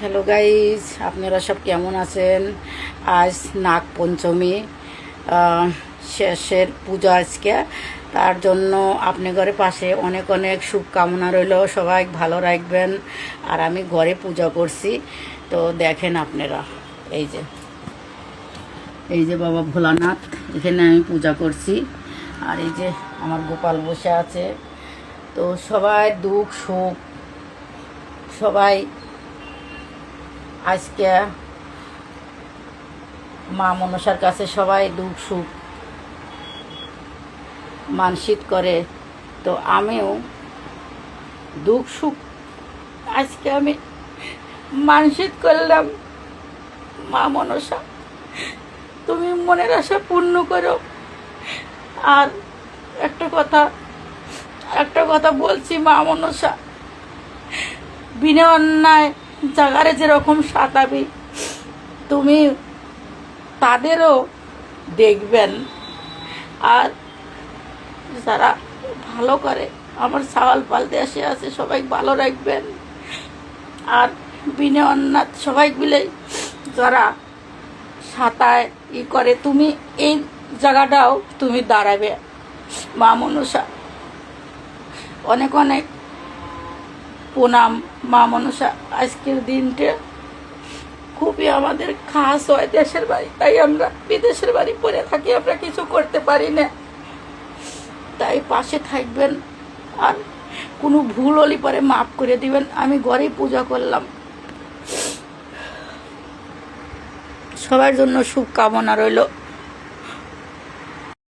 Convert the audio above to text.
Hello guys, আপনারা সব কেমন আছেন? আজ নাগ পঞ্চমী, শেষের পূজা আজকে। তার জন্য আপনি ঘরে পাশে অনেক অনেক শুভকামনা রইল, সবাই ভালো রাখবেন। আর আমি ঘরে পূজা করছি, তো দেখেন আপনারা। এই যে বাবা ভোলানাথ, এখানে আমি পূজা করছি। আর এই যে আমার গোপাল বসে আছে। তো সবাই দুঃখ সুখ, সবাই আজকে মা মনসার কাছে সবাই দুঃখ সুখ মানসিক করে। তো আমিও দুঃখ সুখ আজকে আমি মানসিক করলাম। মা মনসা, তুমি মনের আশা পূর্ণ করো। আর একটা কথা বলছি, মা মনসা, বিনা অন্যায় জাগারে যেরকম সাতাবি, তুমি তাদেরও দেখবেন। আর যারা ভালো করে, আমার সাওয়াল পাল দেশে আছে, সবাই ভালো রাখবেন। আর বিনা অন্যায় সবাই মিলে যারা সাঁতায় করে, তুমি এই জায়গাটাও তুমি দাঁড়াবে। মা মনসা, অনেক অনেক প্রণাম। মা মনসা, আজকের দিনটা খুবই আমাদের খাস হয় দেশের বাড়ি, তাই আমরা বিদেশের বাড়ি পড়ে থাকি, আমরা কিছু করতে পারি না। তাই পাশে থাকবেন, আর কোনো ভুল হলে পরে মাফ করে দিবেন। আমি ঘরেই পূজা করলাম। সবার জন্য শুভকামনা রইল।